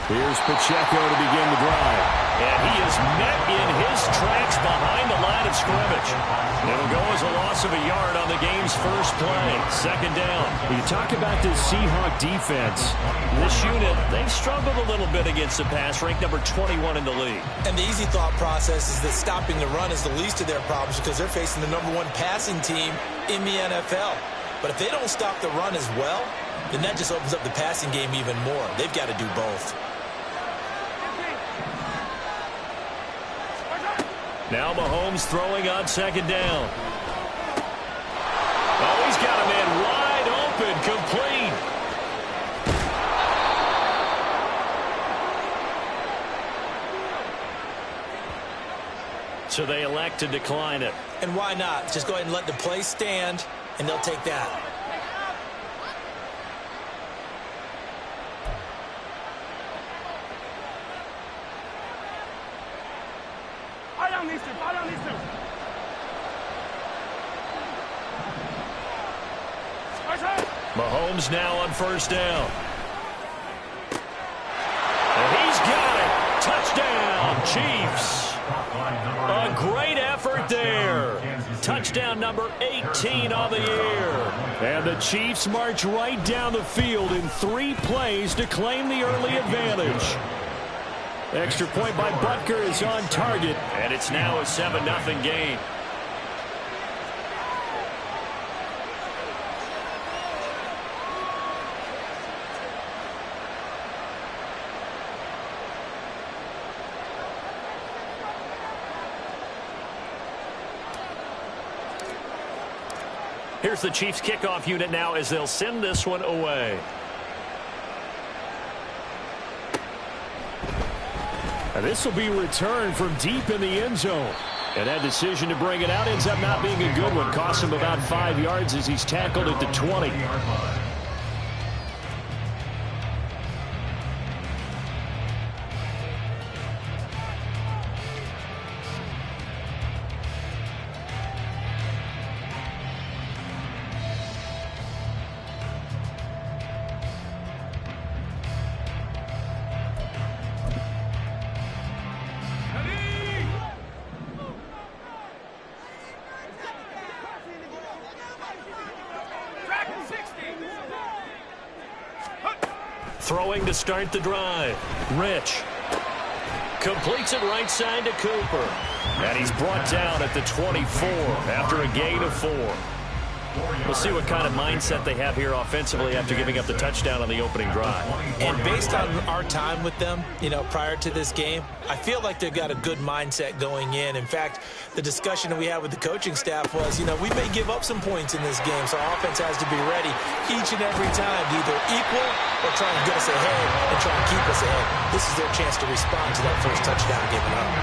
Here's Pacheco to begin the drive. And he is met in his tracks behind the line of scrimmage. It'll go as a loss of a yard on the game's first play. Second down. You talk about this Seahawk defense. This unit, they've struggled a little bit against the pass, ranked number 21 in the league. And the easy thought process is that stopping the run is the least of their problems because they're facing the #1 passing team in the NFL. But if they don't stop the run as well, then that just opens up the passing game even more. They've got to do both. Now Mahomes throwing on second down. Oh, he's got a man wide open, complete. So they elect to decline it. And why not? Just go ahead and let the play stand, and they'll take that. Mahomes now on first down. And he's got it. Touchdown, Chiefs. A great effort there. Touchdown number 18 on the year. And the Chiefs march right down the field in 3 plays to claim the early advantage. Extra point by Butker is on target. And it's now a 7-0 game. Here's the Chiefs kickoff unit now as they'll send this one away. And this will be returned from deep in the end zone. And that decision to bring it out ends up not being a good one. Costs him about 5 yards as he's tackled at the 20. Throwing to start the drive. Rich. Completes it right side to Cooper. And he's brought down at the 24 after a gain of 4. We'll see what kind of mindset they have here offensively after giving up the touchdown on the opening drive. And based on our time with them, prior to this game, I feel like they've got a good mindset going in. In fact, the discussion that we had with the coaching staff was, we may give up some points in this game, so our offense has to be ready each and every time to either equal or try and get us ahead and try and keep us ahead. This is their chance to respond to that first touchdown given up.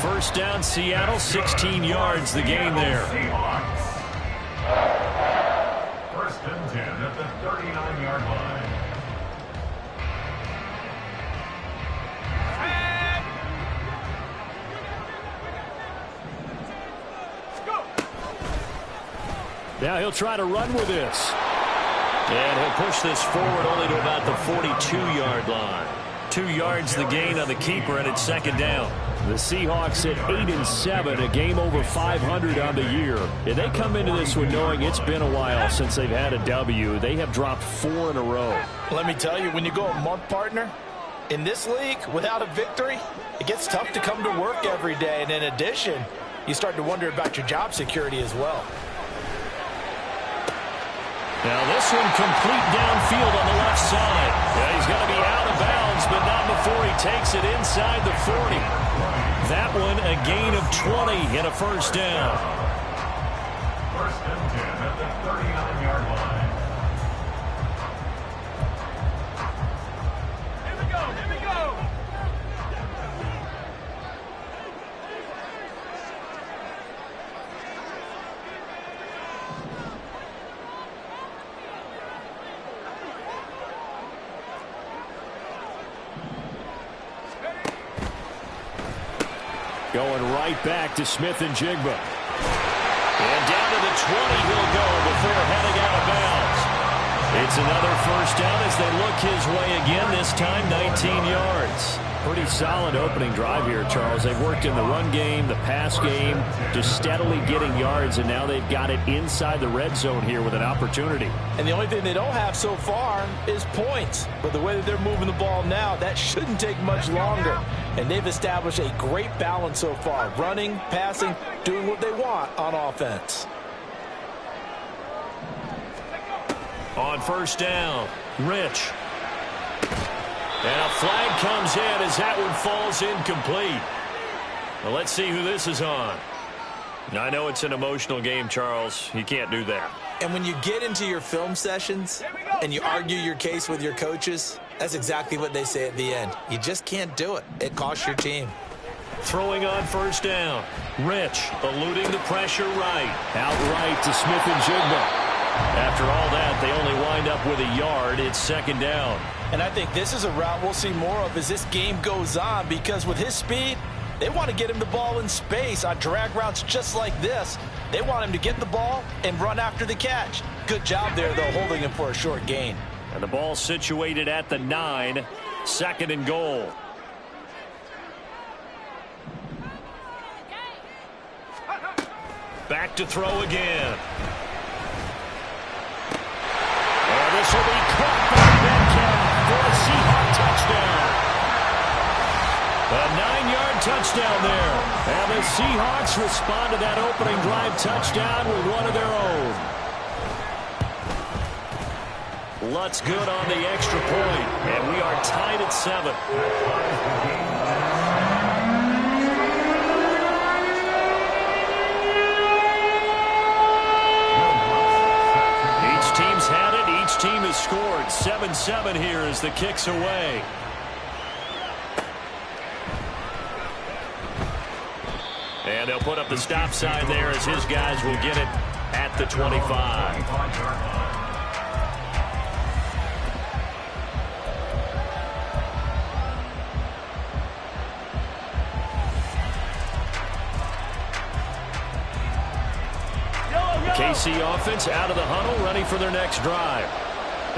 First down, Seattle, 16 yards, the gain there. First and 10 at the 39-yard line. Now he'll try to run with this. And he'll push this forward only to about the 42-yard line. 2 yards the gain on the keeper, and it's second down. The Seahawks at 8-7, a game over 500 on the year. And they come into this one knowing it's been a while since they've had a W. They have dropped 4 in a row. Let me tell you, when you go a month partner, in this league, without a victory, it gets tough to come to work every day. And in addition, you start to wonder about your job security as well. Now this one complete downfield on the left side. Yeah, he's going to be out of bounds, but not before he takes it inside the 40. That one a gain of 20 and a first down. First and 10 at the 39-yard line. Here we go, here we go. Going right back to Smith and Jigba. And down to the 20 he'll go before heading out of bounds. It's another first down as they look his way again, this time 19 yards. Pretty solid opening drive here, Charles. They've worked in the run game, the pass game, just steadily getting yards, and now they've got it inside the red zone here with an opportunity. And the only thing they don't have so far is points. But the way that they're moving the ball now, that shouldn't take much longer. And they've established a great balance so far. Running, passing, doing what they want on offense. On first down, Rich. And a flag comes in as that one falls incomplete. Well, let's see who this is on. I know it's an emotional game, Charles. You can't do that. And when you get into your film sessions and you argue your case with your coaches, that's exactly what they say at the end. You just can't do it. It costs your team. Throwing on first down, Rich eluding the pressure right. Outright to Smith-Njigba. After all that, they only wind up with a yard. It's second down. And I think this is a route we'll see more of as this game goes on, because with his speed, they want to get him the ball in space on drag routes just like this. They want him to get the ball and run after the catch. Good job there, though, holding him for a short gain. And the ball situated at the 9, second and goal. Back to throw again. And this will be caught by Metcalf for a Seahawk touchdown. A 9-yard touchdown there. And the Seahawks respond to that opening drive touchdown with one of their own. Lutz good on the extra point, and we are tied at 7. Each team's had it. Each team has scored. 7-7 here as the kick's away. And they'll put up the stop sign there as his guys will get it at the 25. KC offense out of the huddle, ready for their next drive.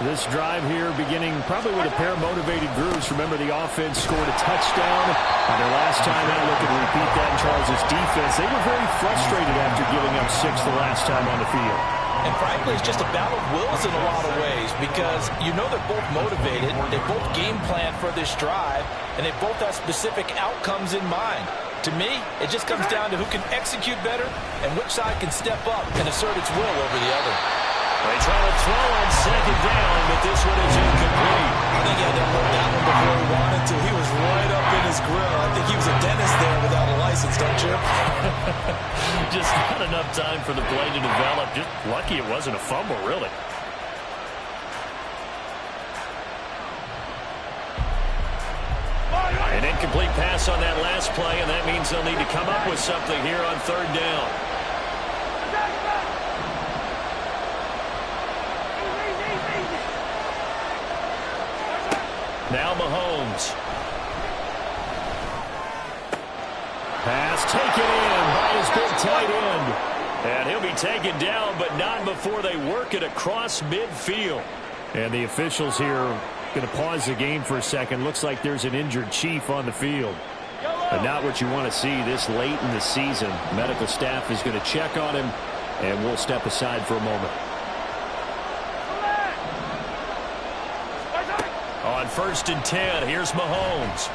This drive here beginning probably with a pair of motivated groups. Remember, the offense scored a touchdown on their last time out. Look at repeat that in Charles' defense. They were very frustrated after giving up 6 the last time on the field. And frankly, it's just a battle of wills in a lot of ways, because you know they're both motivated, they both game plan for this drive, and they both have specific outcomes in mind. To me, it just comes down to who can execute better and which side can step up and assert its will over the other. They try to throw on second down, but this one is incomplete. I think he had to look that one before he wanted to. He was right up in his grill. I think he was a dentist there without a license, don't you? Just not enough time for the play to develop. Just lucky it wasn't a fumble, really. An incomplete pass on that last play, and that means they'll need to come up with something here on third down. Now Mahomes. Pass taken in by his big tight end. And he'll be taken down, but not before they work it across midfield. And the officials here going to pause the game for a second. Looks like there's an injured Chief on the field. But not what you want to see this late in the season. Medical staff is going to check on him, and we'll step aside for a moment. On 1st and 10, here's Mahomes.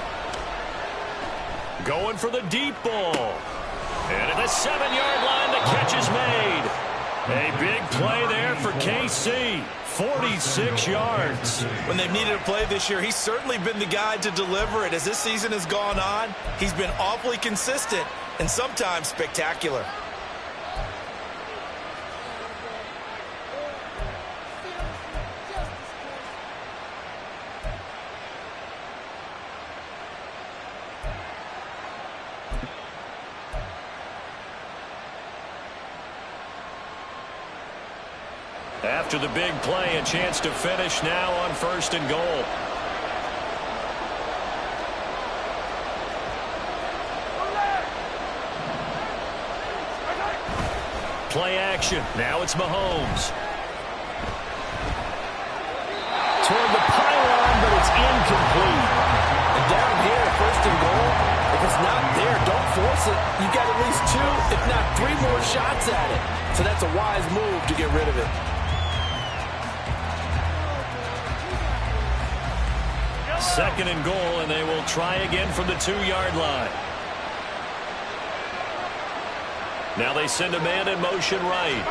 Going for the deep ball. And at the 7-yard line, the catch is made. A big play there for KC. 46 yards. When they've needed a play this year, he's certainly been the guy to deliver it. As this season has gone on, he's been awfully consistent and sometimes spectacular. After the big play, a chance to finish now on 1st and goal. Play action. Now it's Mahomes. more shots at it. So that's a wise move to get rid of it. Second and goal, and they will try again from the 2-yard line. Now they send a man in motion right.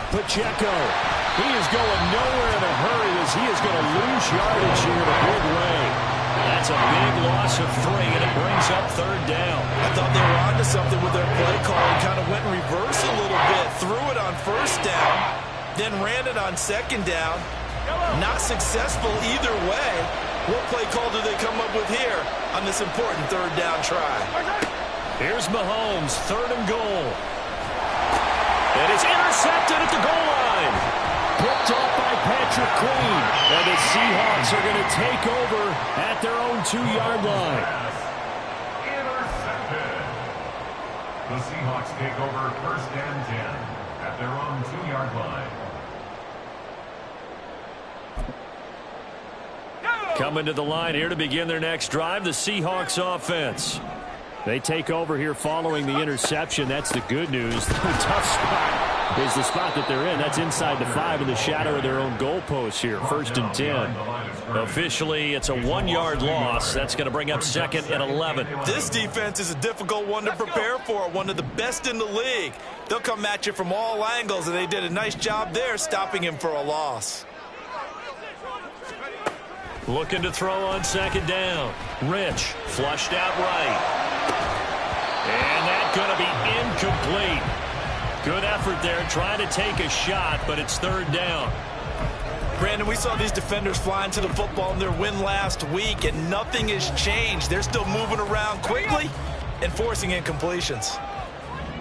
Pacheco, he is going nowhere in a hurry as he is going to lose yardage here in a big way. That's a big loss of 3, and it brings up third down. I thought they were onto something with their play call and kind of went in reverse a little bit. Threw it on first down, then ran it on second down. Not successful either way. What play call do they come up with here on this important third down try? Here's Mahomes, third and goal. And it's intercepted at the goal line. Picked off by Patrick Queen. And the Seahawks are going to take over at their own 2-yard line. Intercepted. The Seahawks take over first and 10 at their own 2-yard line. Coming to the line here to begin their next drive, the Seahawks offense. They take over here following the interception. That's the good news. The tough spot is the spot that they're in. That's inside the 5 in the shadow of their own goalpost here. First and 10. Officially, it's a 1-yard loss. That's going to bring up second and 11. This defense is a difficult one to prepare for, one of the best in the league. They'll come at you from all angles, and they did a nice job there stopping him for a loss. Looking to throw on second down. Rich, flushed out right. And that's going to be incomplete. Good effort there, trying to take a shot, but it's third down. Brandon, we saw these defenders flying to the football in their win last week, and nothing has changed. They're still moving around quickly and forcing incompletions.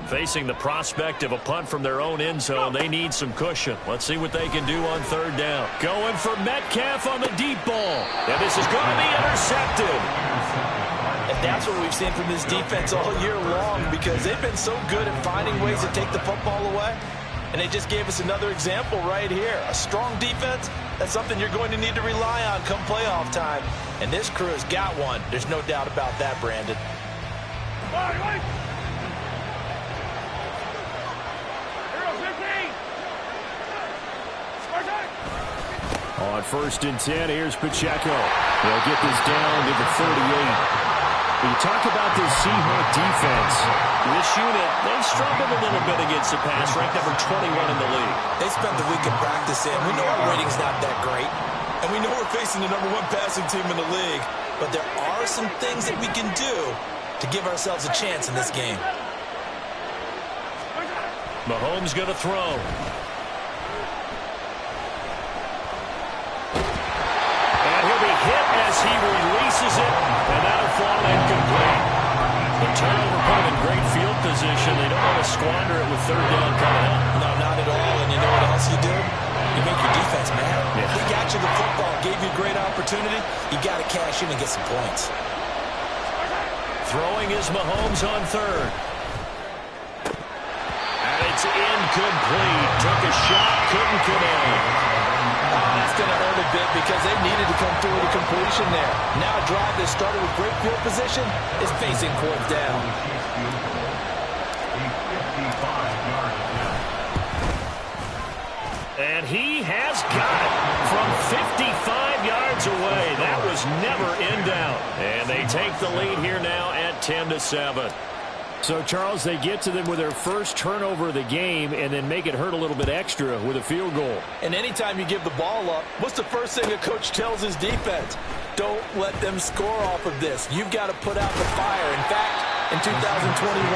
Facing the prospect of a punt from their own end zone, they need some cushion. Let's see what they can do on third down. Going for Metcalf on the deep ball. And this is going to be intercepted. And that's what we've seen from this defense all year long, because they've been so good at finding ways to take the football away. And they just gave us another example right here. A strong defense, that's something you're going to need to rely on come playoff time. And this crew has got one. There's no doubt about that, Brandon. On first and 10, here's Pacheco. They'll get this down to the 38. When you talk about this Seahawk defense, this unit, they struggled a little bit against the pass, ranked number 21 in the league. They spent the week of practice in. We know our rating's not that great, and we know we're facing the number 1 passing team in the league, but there are some things that we can do to give ourselves a chance in this game. Mahomes going to throw. And he'll be hit as he releases it, and that'll fall incomplete. The turnover put him in great field position. They don't want to squander it with third down coming up. No, not at all. And you know what else you do? You make your defense mad. Yeah. They got you the football, gave you a great opportunity. You got to cash in and get some points. Throwing is Mahomes on third. And it's incomplete. Took a shot, couldn't connect. That's going to hurt a bit because they needed to come through with a completion there. Now a drive that started with great field position is facing fourth down. And he has got it from 55 yards away. That was never in doubt. And they take the lead here now at 10-7. So, Charles, they get to them with their first turnover of the game and then make it hurt a little bit extra with a field goal. And anytime you give the ball up, what's the first thing a coach tells his defense? Don't let them score off of this. You've got to put out the fire. In fact, in 2021,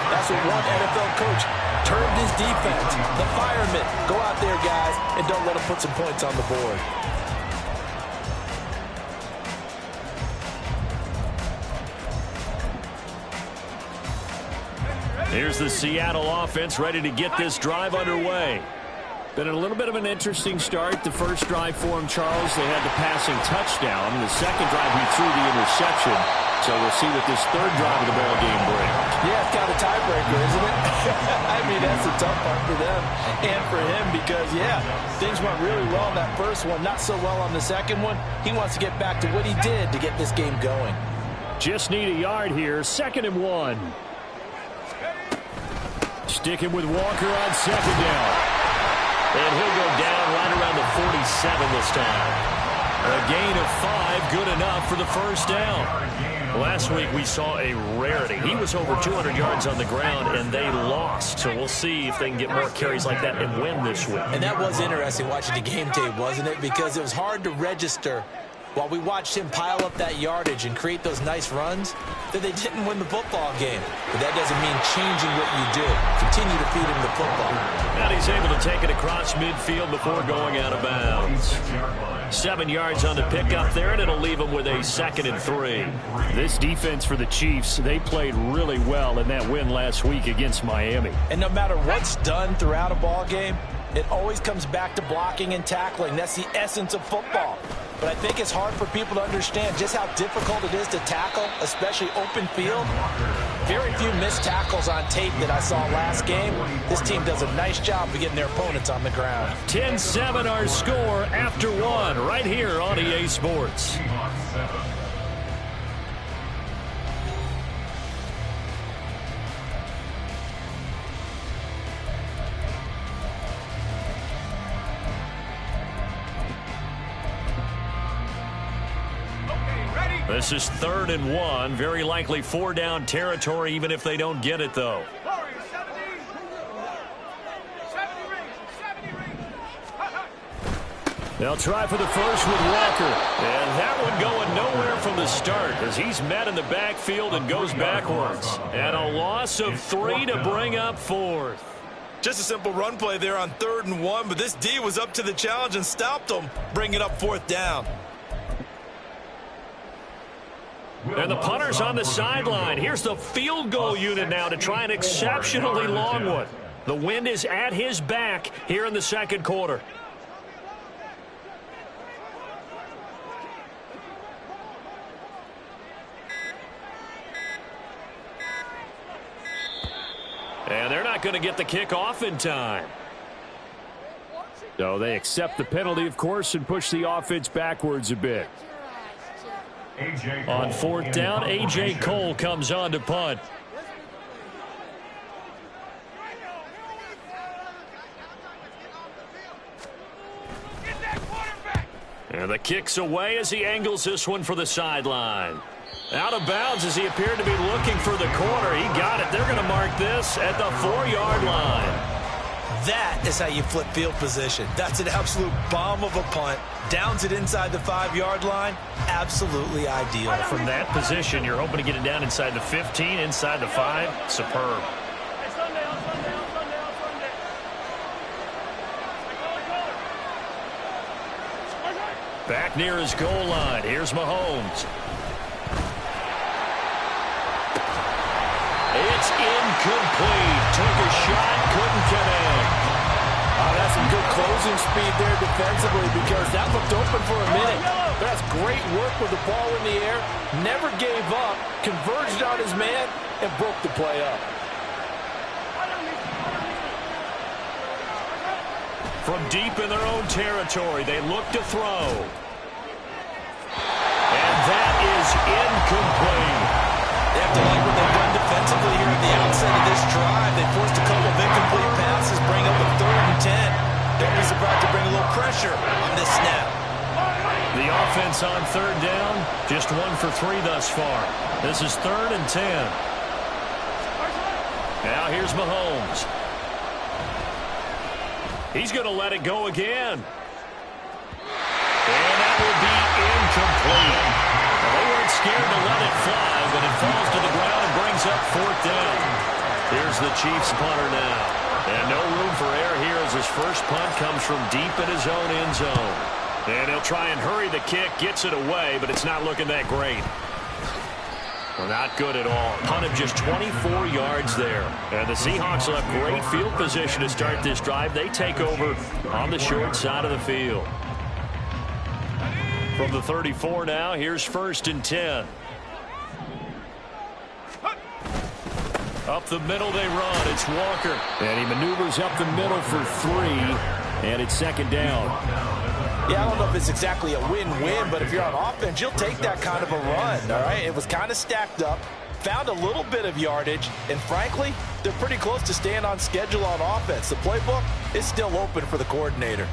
that's what one NFL coach termed his defense. The firemen. Go out there, guys, and don't let them put some points on the board. Here's the Seattle offense ready to get this drive underway. Been a little bit of an interesting start. The first drive for him, Charles, they had the passing touchdown. The second drive, he threw the interception. So we'll see what this third drive of the ball game brings. Yeah, it's kind of a tiebreaker, isn't it? I mean, that's the tough part for them and for him because, yeah, things went really well on that first one, not so well on the second one. He wants to get back to what he did to get this game going. Just need a yard here. 2nd and 1. Sticking with Walker on second down. And he'll go down right around the 47 this time. A gain of 5, good enough for the first down. Last week we saw a rarity. He was over 200 yards on the ground, and they lost. So we'll see if they can get more carries like that and win this week. And that was interesting watching the game tape, wasn't it? Because it was hard to register while we watched him pile up that yardage and create those nice runs that they didn't win the football game. But that doesn't mean changing what you do. Continue to feed him the football. And he's able to take it across midfield before going out of bounds. 7 yards on the pickup there, and it'll leave him with a 2nd and 3. This defense for the Chiefs, they played really well in that win last week against Miami. And no matter what's done throughout a ball game, it always comes back to blocking and tackling. That's the essence of football. But I think it's hard for people to understand just how difficult it is to tackle, especially open field. Very few missed tackles on tape that I saw last game. This team does a nice job of getting their opponents on the ground. 10-7 our score after 1 right here on EA Sports. This is 3rd and 1. Very likely 4-down territory, even if they don't get it, though. They'll try for the first with Walker. And that one going nowhere from the start as he's met in the backfield and goes backwards. And a loss of 3 to bring up 4th. Just a simple run play there on 3rd and 1, but this D was up to the challenge and stopped them, bringing up 4th down. And the punter's on the sideline. Here's the field goal unit now to try an exceptionally long one. The wind is at his back here in the second quarter. And they're not going to get the kickoff in time. So they accept the penalty, of course, and push the offense backwards a bit. On 4th down, A.J. Cole comes on to punt. And the kick's away as he angles this one for the sideline. Out of bounds as he appeared to be looking for the corner. He got it. They're going to mark this at the 4-yard line. That is how you flip field position. That's an absolute bomb of a punt. Downs it inside the 5-yard line. Absolutely ideal. From that position, you're hoping to get it down inside the 15, inside the 5. Superb. Back near his goal line. Here's Mahomes. It's incomplete. Took a shot, couldn't connect. That's some good closing speed there defensively because that looked open for a minute. That's great work with the ball in the air. Never gave up, converged on his man, and broke the play up. From deep in their own territory, they look to throw. And that is incomplete. They have to like what they've done defensively here at the outset of this drive. They forced a couple of incomplete passes, bring up a 3rd and 10. Don't be surprised to bring a little pressure on this snap. The offense on 3rd down, just 1 for 3 thus far. This is 3rd and 10. Now here's Mahomes. He's going to let it go again. And that will be incomplete. Well, they weren't scared to let it fly, but it falls to the ground and brings up 4th down. Here's the Chiefs punter now. And no room for error here as his first punt comes from deep in his own end zone. And he'll try and hurry the kick, gets it away, but it's not looking that great. Well, not good at all. Punt of just 24 yards there. And the Seahawks will have great field position to start this drive. They take over on the short side of the field. From the 34 now, here's 1st and 10. Up the middle they run. It's Walker. And he maneuvers up the middle for 3. And it's 2nd down. Yeah, I don't know if it's exactly a win-win, but if you're on offense, you'll take that kind of a run, all right? It was kind of stacked up. found a little bit of yardage, and frankly, they're pretty close to staying on schedule on offense. The playbook is still open for the coordinator.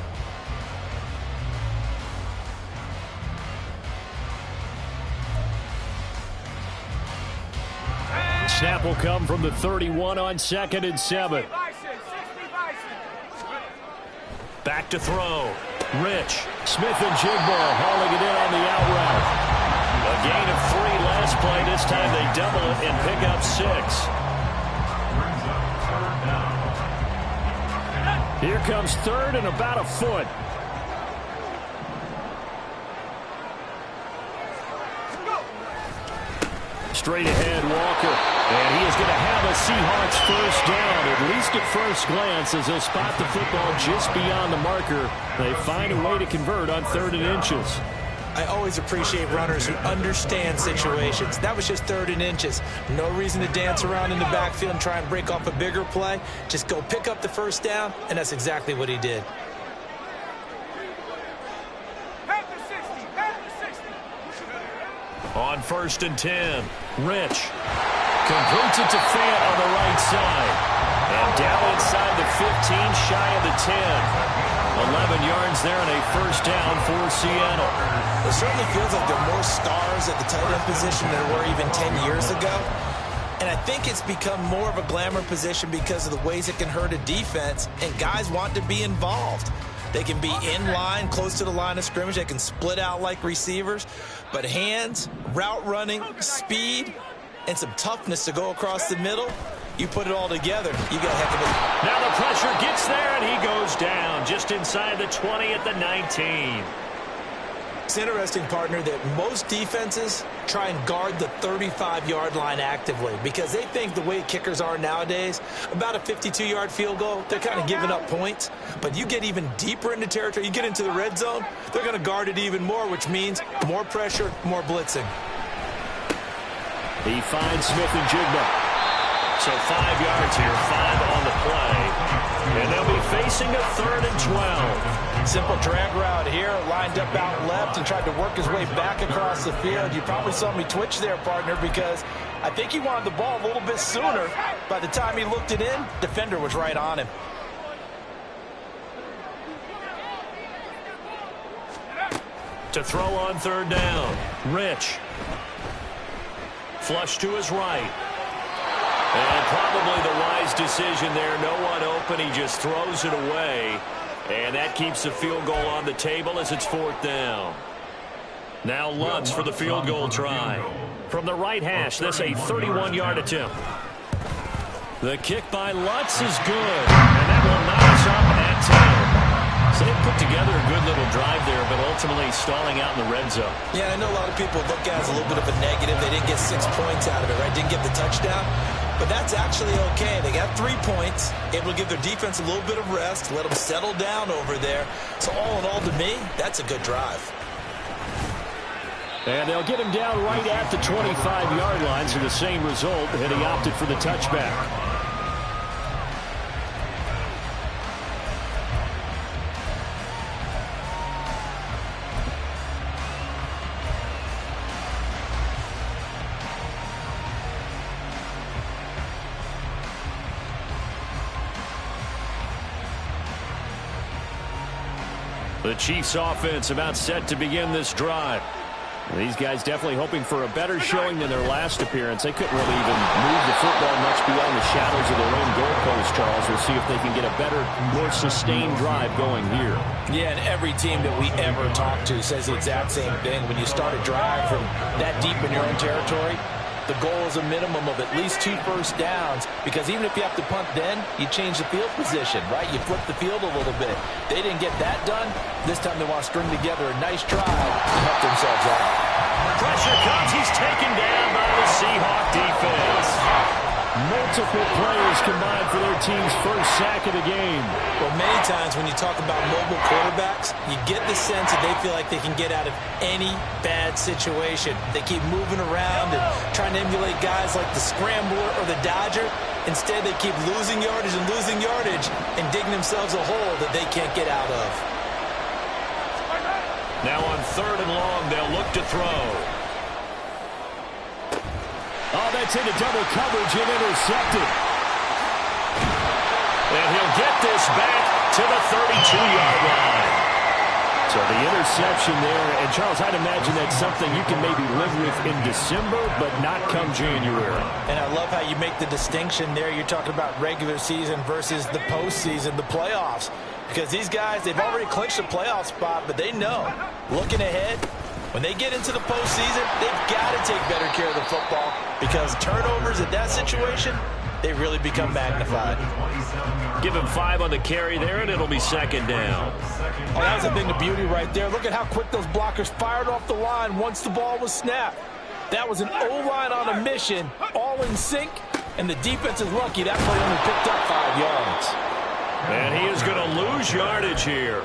Snap will come from the 31 on 2nd and 7. Back to throw. Rich. Smith and Jigba hauling it in on the out route. A gain of 3 last play. This time they double it and pick up 6. Here comes 3rd and about a foot. Straight ahead, Walker. And he is going to have a Seahawks first down, at least at first glance, as they'll spot the football just beyond the marker. They find a way to convert on 3rd and inches. I always appreciate runners who understand situations. That was just 3rd and inches. No reason to dance around in the backfield and try and break off a bigger play. Just go pick up the first down, and that's exactly what he did. On 1st and 10, Rich completes it to Fant on the right side. And down inside the 15, shy of the 10. 11 yards there and a first down for Seattle. It certainly feels like there are more stars at the tight end position than there were even 10 years ago. And I think it's become more of a glamour position because of the ways it can hurt a defense, and guys want to be involved. They can be in line, close to the line of scrimmage. They can split out like receivers. But hands, route running, speed, and some toughness to go across the middle, you put it all together, you got a heck of a... Now the pressure gets there, and he goes down just inside the 20 at the 19. It's interesting, partner, that most defenses try and guard the 35-yard line actively because they think the way kickers are nowadays, about a 52-yard field goal, they're kind of giving up points. But you get even deeper into territory, you get into the red zone, they're going to guard it even more, which means more pressure, more blitzing. He finds Smith and Jigba. So 5 yards here, 5 on the play. And they'll be facing a 3rd and 12. Simple drag route here, lined up out left and tried to work his way back across the field. You probably saw me twitch there, partner, because I think he wanted the ball a little bit sooner. By the time he looked it in, defender was right on him. To throw on 3rd down, Rich. Flush to his right. And probably the wise decision there. No one open. He just throws it away. And that keeps the field goal on the table as it's 4th down. Now Lutz for the field goal try. From the right hash, this a 31-yard attempt. The kick by Lutz is good. And that will knock us up at 10. So they put together a good little drive there, but ultimately stalling out in the red zone. Yeah, I know a lot of people look at it as a little bit of a negative. They didn't get 6 points out of it, right? Didn't get the touchdown. But that's actually okay. They got 3 points, able to give their defense a little bit of rest, let them settle down over there. So all in all, to me, that's a good drive. And they'll get him down right at the 25-yard line, so the same result, and he opted for the touchback. The Chiefs offense about set to begin this drive. These guys definitely hoping for a better showing than their last appearance. They couldn't really even move the football much beyond the shadows of their own goalpost, Charles. We'll see if they can get a better, more sustained drive going here. Yeah, and every team that we ever talk to says the exact same thing. When you start a drive from that deep in your own territory, the goal is a minimum of at least 2 first downs, because even if you have to punt then, you change the field position, right? You flip the field a little bit. They didn't get that done. This time they want to string together a nice drive to help themselves out. Pressure comes. He's taken down by the Seahawk defense. Multiple players combined for their team's first sack of the game. Well, many times when you talk about mobile quarterbacks, you get the sense that they feel like they can get out of any bad situation. They keep moving around and trying to emulate guys like the Scrambler or the Dodger. Instead, they keep losing yardage and digging themselves a hole that they can't get out of. Now on 3rd and long, they'll look to throw. Oh, that gets into double coverage and intercepted. And he'll get this back to the 32-yard line. So the interception there, and Charles, I'd imagine that's something you can maybe live with in December, but not come January. And I love how you make the distinction there. You're talking about regular season versus the postseason, the playoffs. Because these guys, they've already clinched a playoff spot, but they know, looking ahead, when they get into the postseason, they've got to take better care of the football because turnovers in that situation, they really become magnified. Give him 5 on the carry there, and it'll be second down. Oh, that was a thing of beauty right there. Look at how quick those blockers fired off the line once the ball was snapped. That was an O-line on a mission, all in sync, and the defense is lucky that play only picked up 5 yards. And he is going to lose yardage here.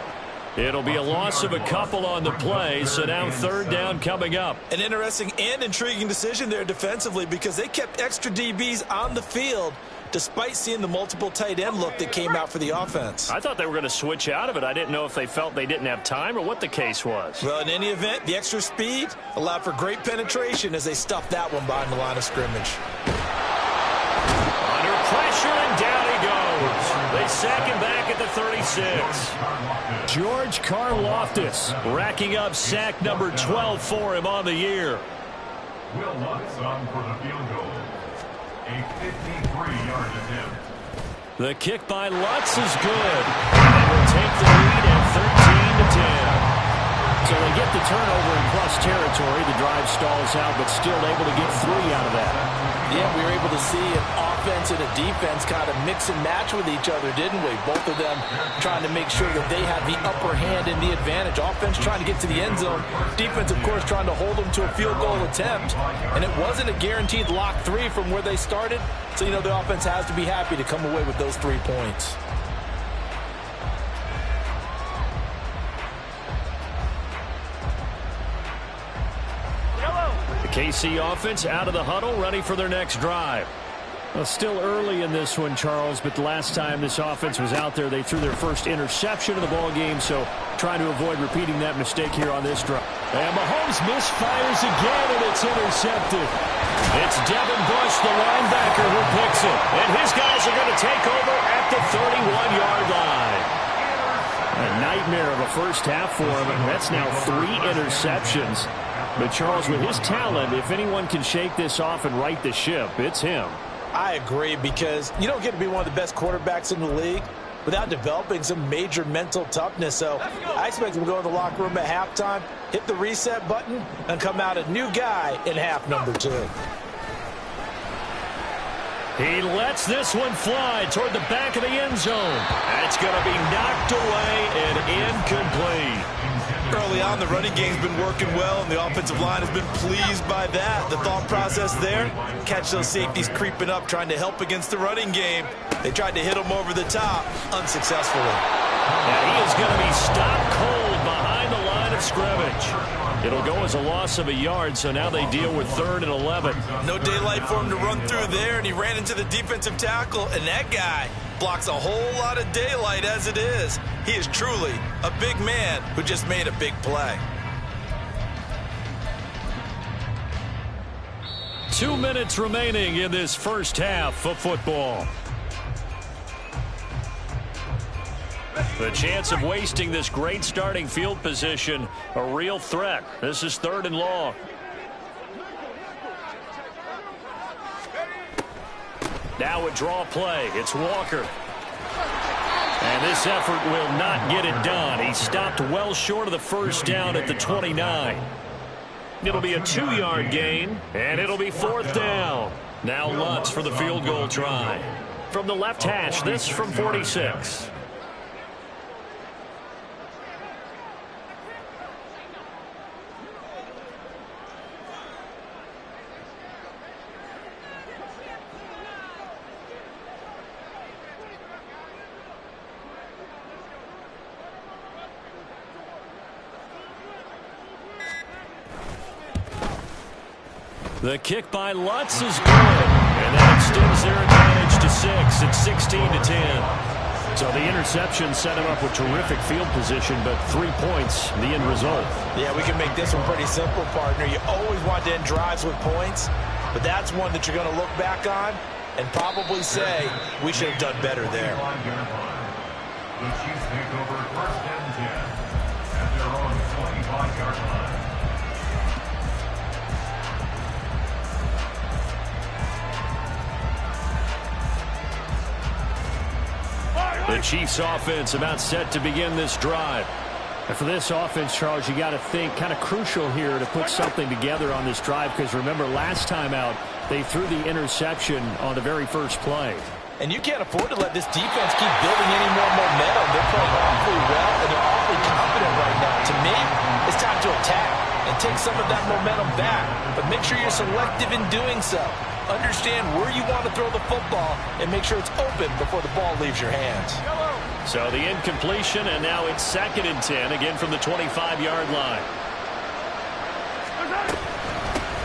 It'll be a loss of a couple on the play, so now third down coming up. An interesting and intriguing decision there defensively because they kept extra DBs on the field despite seeing the multiple tight end look that came out for the offense. I thought they were going to switch out of it. I didn't know if they felt they didn't have time or what the case was. Well, in any event, the extra speed allowed for great penetration as they stuffed that one behind the line of scrimmage. Under pressure, and down he goes. They sack him back at the 36. George Karlaftis racking up sack number 12 for him on the year. Will Lutz on for the field goal. A 53-yard attempt. The kick by Lutz is good. And will take the lead at 13-10. So they get the turnover in plus territory. The drive stalls out, but still able to get 3 out of that. Yeah, we were able to see an offense and a defense kind of mix and match with each other, didn't we? Both of them trying to make sure that they had the upper hand and the advantage. Offense trying to get to the end zone. Defense, of course, trying to hold them to a field goal attempt. And it wasn't a guaranteed lock 3 from where they started. So, the offense has to be happy to come away with those 3 points. KC offense out of the huddle, ready for their next drive. Well, still early in this one, Charles, but the last time this offense was out there, they threw their first interception of the ball game, so trying to avoid repeating that mistake here on this drive. And Mahomes misfires again, and it's intercepted. It's Devin Bush, the linebacker, who picks it. And his guys are going to take over at the 31-yard line. A nightmare of a first half for him, and that's now 3 interceptions. But, Charles, with his talent, if anyone can shake this off and right the ship, it's him. I agree, because you don't get to be one of the best quarterbacks in the league without developing some major mental toughness. So I expect him to go in the locker room at halftime, hit the reset button, and come out a new guy in half number 2. He lets this one fly toward the back of the end zone. It's going to be knocked away and incomplete. Early on, the running game's been working well, and the offensive line has been pleased by that. The thought process there, catch those safeties creeping up, trying to help against the running game. They tried to hit him over the top, unsuccessfully. And he is going to be stopped cold behind the line of scrimmage. It'll go as a loss of a yard, so now they deal with 3rd and 11. No daylight for him to run through there, and he ran into the defensive tackle, and that guy blocks a whole lot of daylight as it is. He is truly a big man who just made a big play. 2 minutes remaining in this first half of football. The chance of wasting this great starting field position, a real threat. This is 3rd and long. Now a draw play. It's Walker. And this effort will not get it done. He stopped well short of the first down at the 29. It'll be a 2-yard gain, and it'll be 4th down. Now Lutz for the field goal try. From the left hash, this from 46. The kick by Lutz is good, and that extends their advantage to 6 at 16-10. So the interception set him up with terrific field position, but 3 points, the end result. Yeah, we can make this one pretty simple, partner. You always want to end drives with points, but that's one that you're going to look back on and probably say, we should have done better there. The Chiefs take over first and 10 at their own 25-yard line. The Chiefs offense about set to begin this drive. And for this offense, Charles, you got to think kind of crucial here to put something together on this drive, because remember last time out they threw the interception on the very first play. And you can't afford to let this defense keep building any more momentum. They're playing awfully well, and they're awfully confident right now. To me, it's time to attack and take some of that momentum back. But make sure you're selective in doing so. Understand where you want to throw the football and make sure it's open before the ball leaves your hands. So the incompletion, and now it's 2nd and 10, again from the 25-yard line.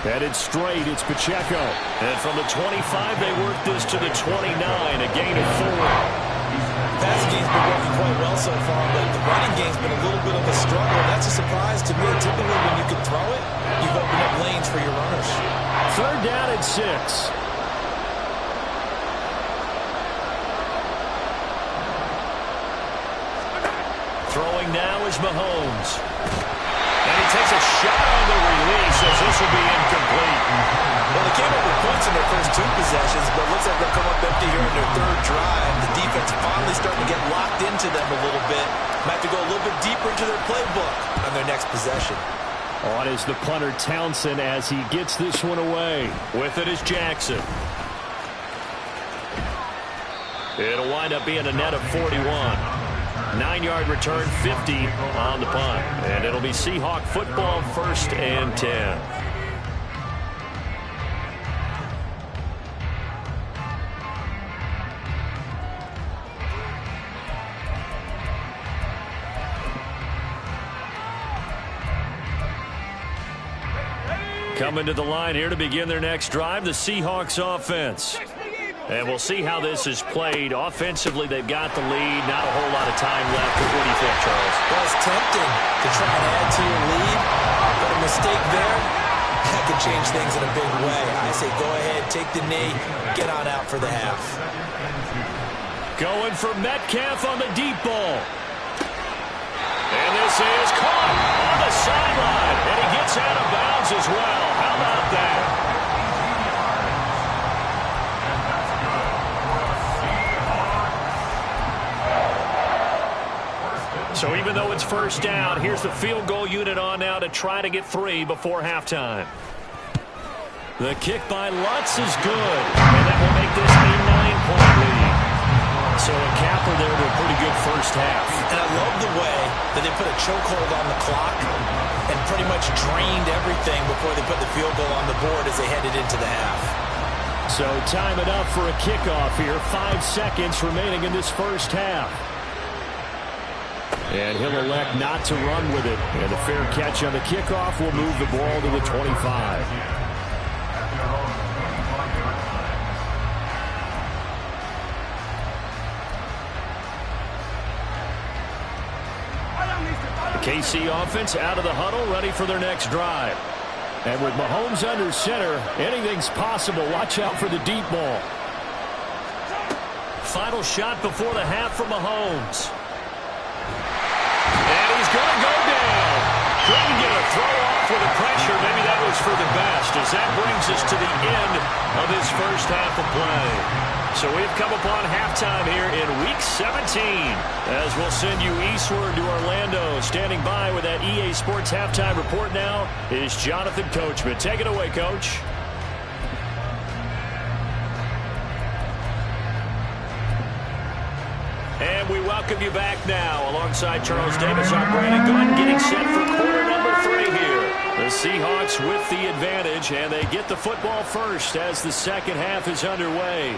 Headed straight, it's Pacheco. And from the 25, they work this to the 29, a gain of 4. The passing game's been working quite well so far, but the running game's been a little bit of a struggle. That's a surprise to me. Typically, when you can throw it, you've opened up lanes for your runners. 3rd down and 6. Throwing now is Mahomes. And he takes a shot on the release as this will be incomplete. Well, they came up with points in their first 2 possessions, but looks like they'll come up empty here in their 3rd drive. The defense finally starting to get locked into them a little bit. Might have to go a little bit deeper into their playbook on their next possession. On is the punter Townsend as he gets this one away. With it is Jackson. It'll wind up being a net of 41. 9-yard return, 50 on the punt. And it'll be Seahawk football, 1st and 10. Coming to the line here to begin their next drive, the Seahawks offense. And we'll see how this is played. Offensively, they've got the lead. Not a whole lot of time left. But what do you think, Charles? Well, it's tempting to try and add to your lead. But a mistake there, that could change things in a big way. I say go ahead, take the knee, get on out for the half. Going for Metcalf on the deep ball. And this is caught on the sideline. And he gets out of bounds as well. How about that? So even though it's 1st down, here's the field goal unit on now to try to get 3 before halftime. The kick by Lutz is good. And that will make this a 9-point lead. So a capper there to a pretty good first half. And I love the way that they put a chokehold on the clock and pretty much drained everything before they put the field goal on the board as they headed into the half. So time it up for a kickoff here. 5 seconds remaining in this first half. And he'll elect not to run with it. And a fair catch on the kickoff will move the ball to the 25. The KC offense out of the huddle, ready for their next drive. And with Mahomes under center, anything's possible. Watch out for the deep ball. Final shot before the half from Mahomes. And he's going to go down. Couldn't get a throw off with the pressure. Maybe that was for the best, as that brings us to the end of this first half of play. So we've come upon halftime here in Week 17, as we'll send you eastward to Orlando. Standing by with that EA Sports halftime report now is Jonathan Coachman. Take it away, Coach. And we welcome you back now alongside Charles Davis. I'm Brandon Gunn getting set for quarter number 3 here. The Seahawks with the advantage, and they get the football first as the second half is underway.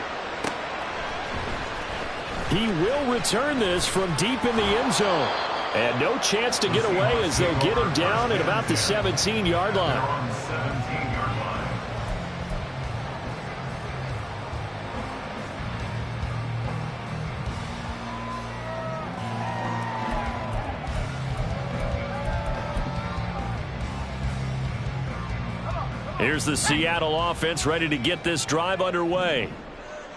He will return this from deep in the end zone. And no chance to get away as they'll get him down at about the 17-yard line. Here's the Seattle offense ready to get this drive underway.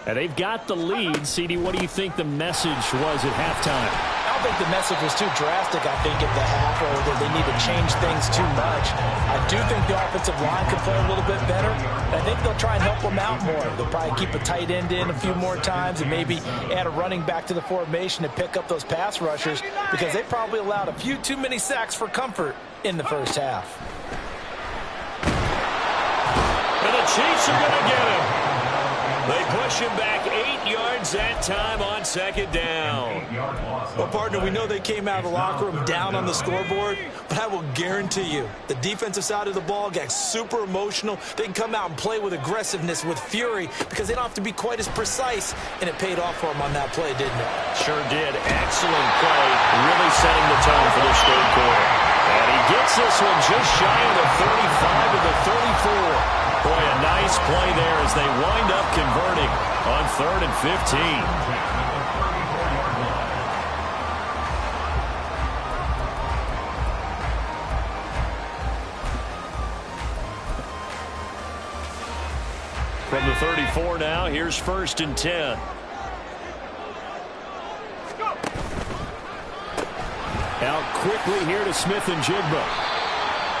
And they've got the lead. CD, what do you think the message was at halftime? I don't think the message was too drastic, I think, at the half, or that they need to change things too much. I do think the offensive line could play a little bit better. I think they'll try and help them out more. They'll probably keep a tight end in a few more times and maybe add a running back to the formation to pick up those pass rushers, because they probably allowed a few too many sacks for comfort in the first half. And the Chiefs are going to get him. They push him back 8 yards that time on second down. Well, partner, we know they came out of the locker room down on the scoreboard, but I will guarantee you the defensive side of the ball got super emotional. They can come out and play with aggressiveness, with fury, because they don't have to be quite as precise, and it paid off for them on that play, didn't it? Sure did. Excellent play, really setting the tone for this third quarter. And he gets this one just shy of the 35 to the 34. Boy, a nice play there as they wind up converting on 3rd and 15. From the 34 now, here's 1st and 10. Out quickly here to Smith and Jigba.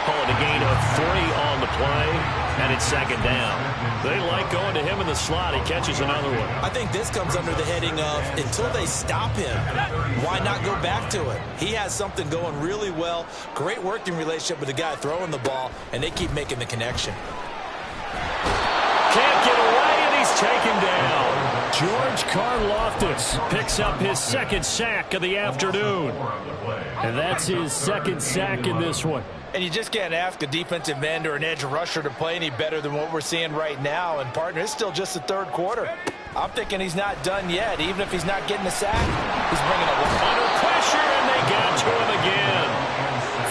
Call it a gain of 3 on the play, and it's 2nd down. They like going to him in the slot. He catches another one. I think this comes under the heading of, until they stop him, why not go back to it? He has something going really well, great working relationship with the guy throwing the ball, and they keep making the connection. Can't get away, and he's taken down. George Karlaftis picks up his 2nd sack of the afternoon. And that's his 2nd sack in this one. And you just can't ask a defensive end or an edge rusher to play any better than what we're seeing right now. And, partner, it's still just the 3rd quarter. I'm thinking he's not done yet. Even if he's not getting a sack, he's bringing a lot. Under pressure, and they got to him again.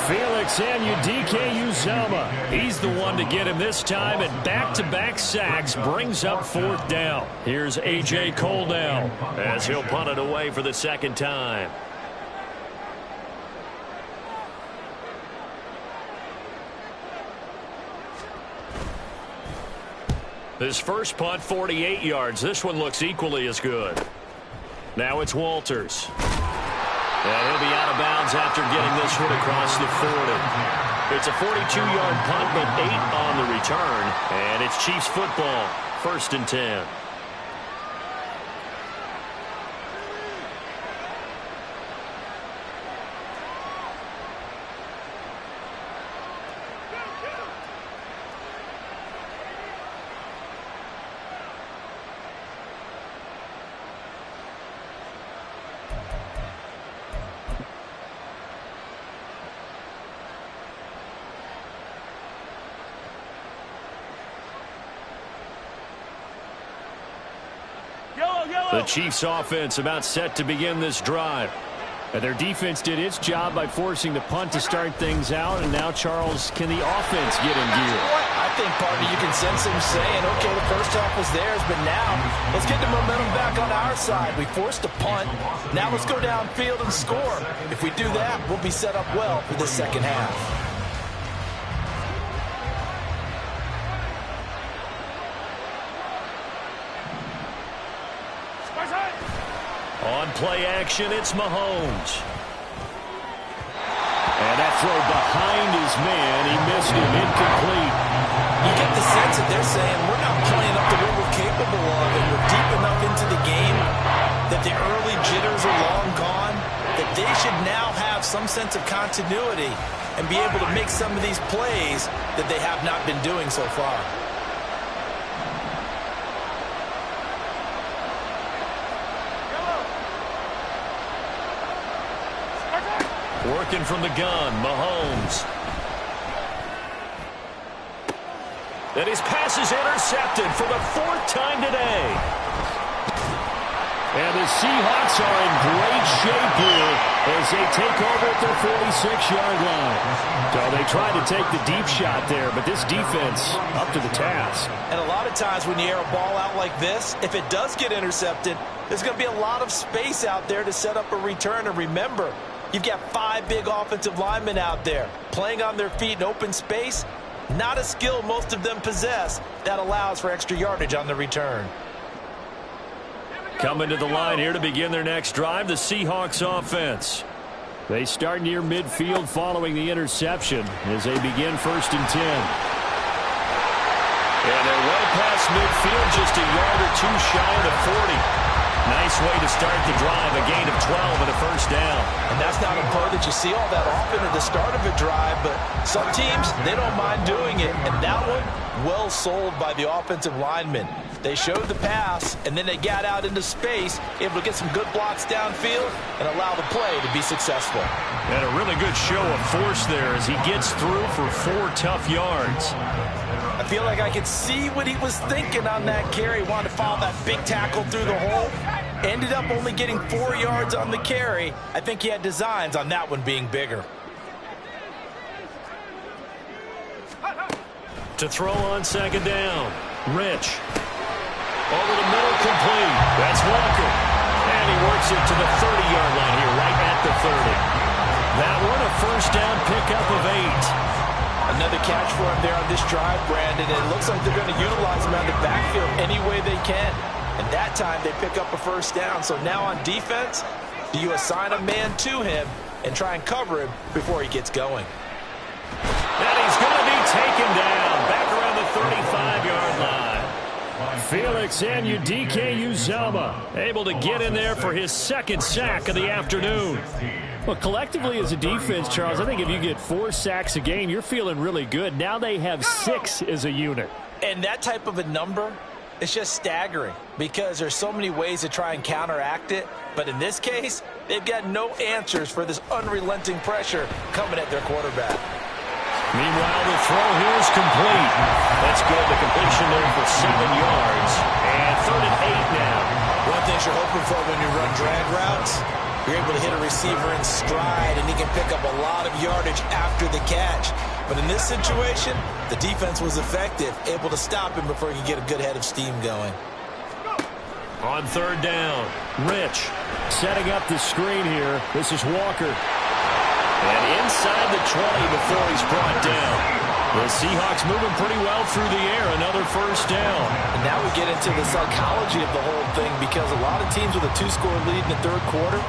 Felix Anudike-Uzomah. He's the one to get him this time, and back-to-back sacks brings up 4th down. Here's A.J. Cole now as he'll punt it away for the 2nd time. His first punt, 48 yards. This one looks equally as good. Now it's Walters. And he'll be out of bounds after getting this one across the 40. It's a 42-yard punt, but 8 on the return. And it's Chiefs football, 1st and 10. The Chiefs offense about set to begin this drive. And their defense did its job by forcing the punt to start things out. And now, Charles, can the offense get in gear? I think, partner, you can sense him saying, okay, the first half was theirs, but now let's get the momentum back on our side. We forced a punt. Now let's go downfield and score. If we do that, we'll be set up well for the 2nd half. On play action, it's Mahomes. And that throw behind his man, he missed him, incomplete. You get the sense that they're saying, we're not playing up to what we're capable of, and we're deep enough into the game that the early jitters are long gone, that they should now have some sense of continuity and be able to make some of these plays that they have not been doing so far. Working from the gun, Mahomes. And his pass is intercepted for the 4th time today. And the Seahawks are in great shape here as they take over at their 46-yard line. So they tried to take the deep shot there, but this defense up to the task. And a lot of times when you air a ball out like this, if it does get intercepted, there's going to be a lot of space out there to set up a return. And remember, you've got 5 big offensive linemen out there playing on their feet in open space. Not a skill most of them possess that allows for extra yardage on the return. Coming to the line here to begin their next drive, the Seahawks offense. They start near midfield following the interception as they begin 1st and 10. And they're well past midfield, just a yard or two shy of the 40. Nice way to start the drive, a gain of 12 and a 1st down. And that's not a play that you see all that often at the start of a drive, but some teams, they don't mind doing it. And that one, well sold by the offensive linemen. They showed the pass, and then they got out into space, able to get some good blocks downfield and allow the play to be successful. And a really good show of force there as he gets through for 4 tough yards. I feel like I could see what he was thinking on that carry. Wanted to follow that big tackle through the hole. Ended up only getting 4 yards on the carry. I think he had designs on that one being bigger. To throw on 2nd down, Rich. Over the middle, complete. That's Walker. And he works it to the 30-yard line here, right at the 30. That one, a 1st down pickup of 8. Another catch for him there on this drive, Brandon. And it looks like they're going to utilize him out of the backfield any way they can. And that time they pick up a 1st down. So now on defense, do you assign a man to him and try and cover him before he gets going? And he's going to be taken down back around the 35-yard line. Felix Anudike-Uzomah able to get in there for his 2nd sack of the afternoon. Well, collectively as a defense, Charles, I think if you get 4 sacks a game, you're feeling really good. Now they have 6 as a unit. And that type of a number, it's just staggering because there's so many ways to try and counteract it. But in this case, they've got no answers for this unrelenting pressure coming at their quarterback. Meanwhile, the throw here is complete. That's good. The completion there for 7 yards. And 3rd and 8 now. One thing you're hoping for when you run drag routes, you're able to hit a receiver in stride, and he can pick up a lot of yardage after the catch. But in this situation, the defense was effective, able to stop him before he could get a good head of steam going. On 3rd down, Rich. Setting up the screen here. This is Walker. And inside the 20 before he's brought down. The Seahawks moving pretty well through the air. Another 1st down. And now we get into the psychology of the whole thing because a lot of teams with a 2-score lead in the 3rd quarter,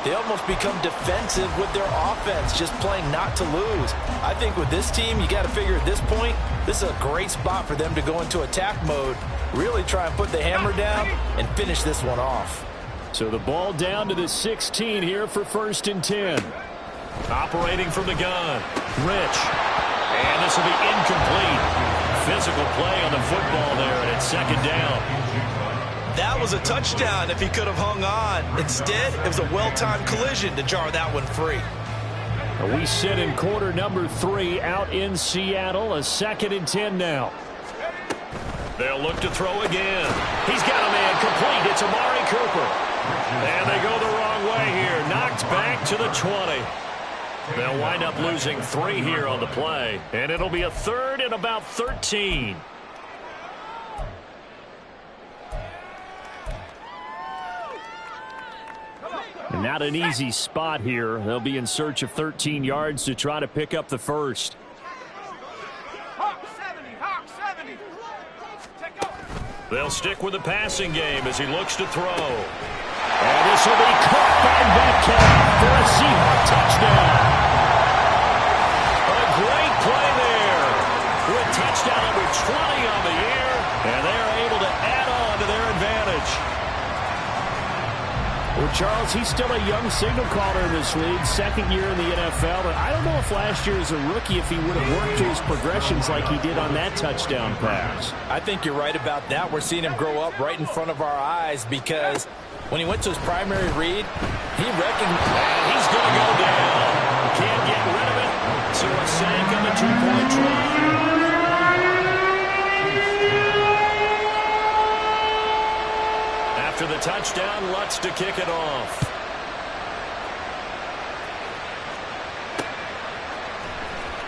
they almost become defensive with their offense, just playing not to lose. I think with this team, you got to figure at this point, this is a great spot for them to go into attack mode, really try and put the hammer down and finish this one off. So the ball down to the 16 here for 1st and 10. Operating from the gun, Rich. And this will be incomplete. Physical play on the football there, and it's 2nd down. That was a touchdown if he could have hung on. Instead, it was a well-timed collision to jar that one free. We sit in quarter number 3 out in Seattle. A 2nd and 10 now. They'll look to throw again. He's got a man complete. It's Amari Cooper. And they go the wrong way here. Knocked back to the 20. They'll wind up losing 3 here on the play. And it'll be a 3rd and about 13. And not an easy spot here. They'll be in search of 13 yards to try to pick up the 1st. They'll stick with the passing game as he looks to throw. And this will be caught by Metcalf for a Seahawk touchdown. A great play there with touchdown number 20 on the year, and they're able to add on to their advantage. Well, Charles, he's still a young signal caller in this league, 2nd year in the NFL. But I don't know if last year as a rookie if he would have worked his progressions like he did on that touchdown pass. I think you're right about that. We're seeing him grow up right in front of our eyes because when he went to his primary read, he recognized. And he's going to go down. Can't get rid of it. So a sack on the 2-point try. After the touchdown, Lutz to kick it off.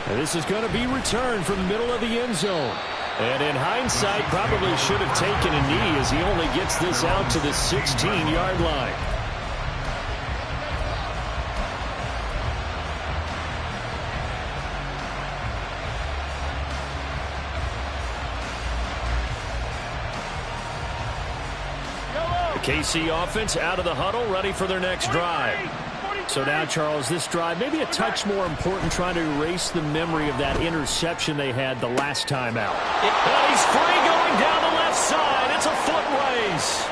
And this is going to be returned from the middle of the end zone. And in hindsight, probably should have taken a knee as he only gets this out to the 16-yard line. KC offense out of the huddle, ready for their next drive. So now, Charles, this drive maybe a touch more important, trying to erase the memory of that interception they had the last time out. And he's free going down the left side. It's a foot race.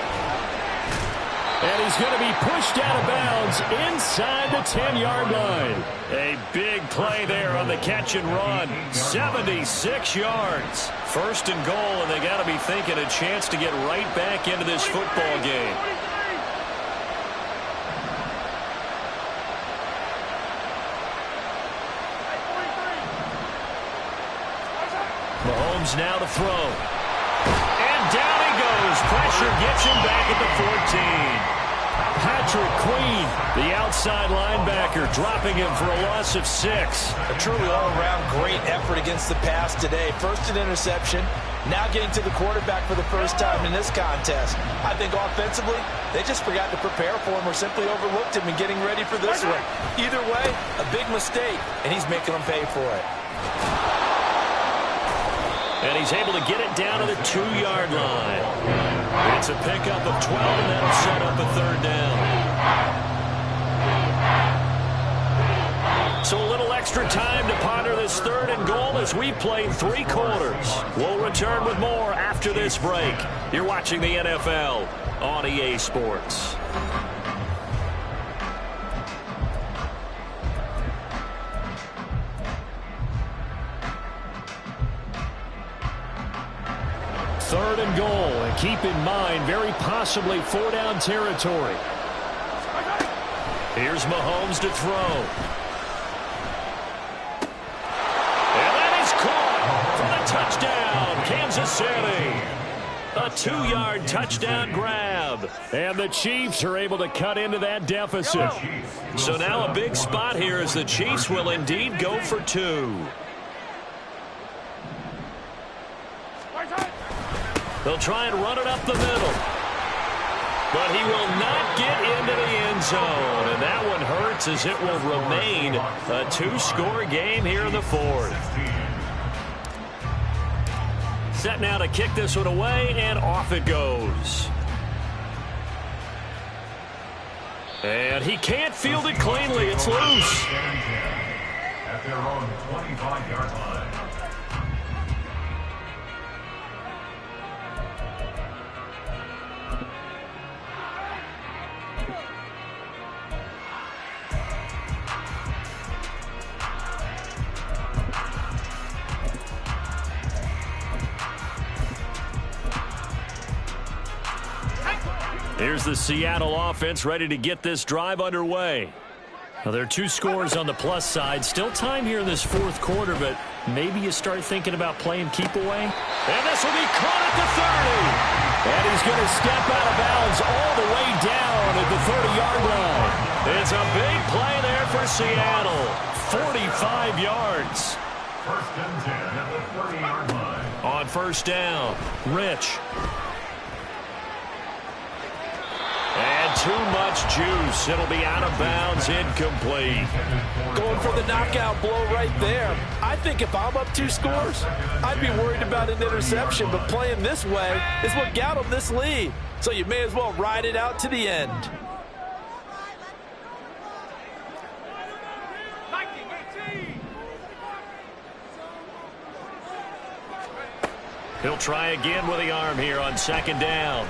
And he's going to be pushed out of bounds inside the 10-yard line. A big play there on the catch and run. 76 yards. First and goal, and they got to be thinking a chance to get right back into this football game. Mahomes now to throw. And down he goes. Pressure gets him back at the 14. Patrick Queen, the outside linebacker, dropping him for a loss of 6. A truly all-around great effort against the pass today. First an interception, now getting to the quarterback for the first time in this contest. I think offensively, they just forgot to prepare for him or simply overlooked him in getting ready for this one. Either way, a big mistake, and he's making them pay for it. And he's able to get it down to the 2-yard line. It's a pickup of 12, and that'll set up a third down. So a little extra time to ponder this third and goal as we play 3 quarters. We'll return with more after this break. You're watching the NFL on EA Sports. Third and goal, and keep in mind, very possibly 4-down territory. Here's Mahomes to throw. And that is caught for the touchdown, Kansas City. A 2-yard touchdown grab. And the Chiefs are able to cut into that deficit. So now a big spot here as the Chiefs will indeed go for 2. They'll try and run it up the middle. But he will not get into the end zone. And that one hurts as it will remain a 2-score game here in the 4th. Set now to kick this one away, and off it goes. And he can't field it cleanly. It's loose. At their own 25-yard line. Here's the Seattle offense ready to get this drive underway. Well, there are 2 scores on the plus side. Still time here in this 4th quarter, but maybe you start thinking about playing keep away. And this will be caught at the 30. And he's going to step out of bounds all the way down at the 30-yard line. It's a big play there for Seattle. 45 yards. First and 10 at the 30-yard line. On first down, Rich. And too much juice. It'll be out of bounds, incomplete. Going for the knockout blow right there. I think if I'm up 2 scores, I'd be worried about an interception, but playing this way is what got them this lead. So you may as well ride it out to the end. He'll try again with the arm here on second down.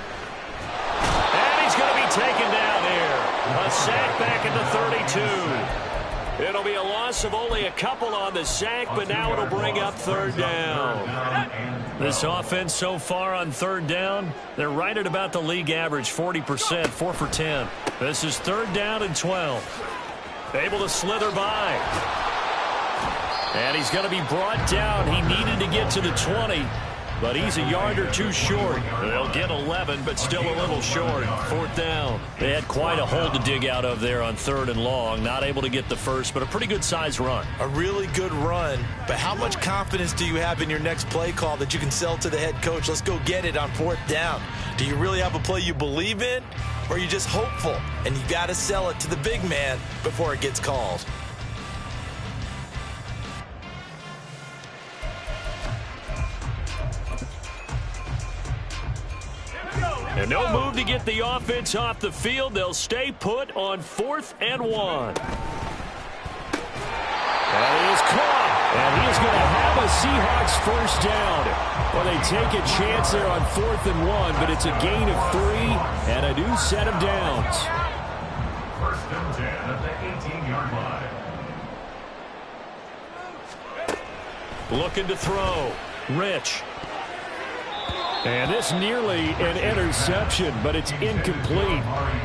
And he's going to be taken down here. A sack back at the 32. It'll be a loss of only a couple on the sack, but now it'll bring up third down. This offense so far on third down, they're right at about the league average, 40%, 4 for 10. This is third down and 12. Able to slither by. And he's going to be brought down. He needed to get to the 20. But he's a yard or 2 short. They'll get 11, but still a little short. Fourth down. They had quite a hole to dig out of there on third and long. Not able to get the first, but a pretty good size run. A really good run. But how much confidence do you have in your next play call that you can sell to the head coach? Let's go get it on fourth down. Do you really have a play you believe in? Or are you just hopeful? And you got to sell it to the big man before it gets called. And no move to get the offense off the field. They'll stay put on 4th and 1. That is caught. And he is going to have a Seahawks first down. Well, they take a chance there on 4th and 1, but it's a gain of 3 and a new set of downs. First and 10 at the 18-yard line. Looking to throw. Rich. And this nearly an interception, but it's incomplete.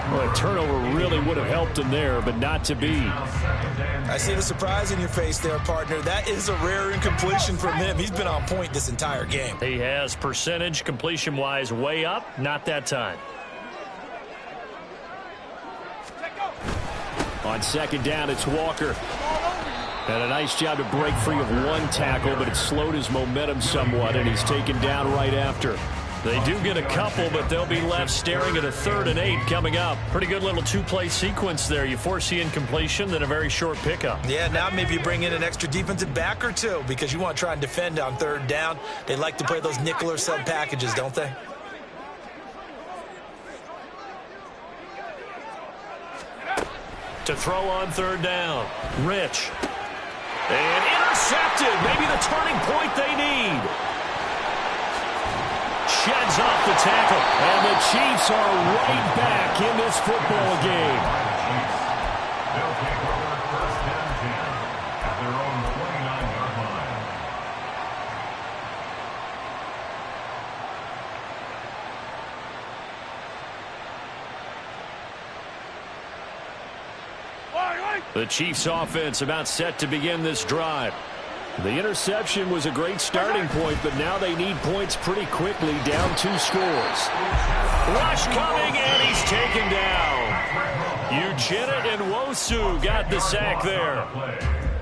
Well, a turnover really would have helped him there, but not to be. I see the surprise in your face there, partner. That is a rare incompletion from him. He's been on point this entire game. He has percentage completion-wise way up. Not that time. On second down, it's Walker. And a nice job to break free of one tackle, but it slowed his momentum somewhat, and he's taken down right after. They do get a couple, but they'll be left staring at a 3rd and 8 coming up. Pretty good little 2-play sequence there. You force the incompletion, then a very short pickup. Yeah, now maybe you bring in an extra defensive back or two because you want to try and defend on 3rd down. They like to play those nickel or sub packages, don't they? To throw on 3rd down. Rich. And intercepted. Maybe the turning point they need. Sheds off the tackle. And the Chiefs are right back in this football game. They'll take over first and 10 at their own 29-yard line. The Chiefs offense about set to begin this drive. The interception was a great starting point, but now they need points pretty quickly, down 2 scores. Rush coming, and he's taken down. Uchenna and Nwosu got the sack there.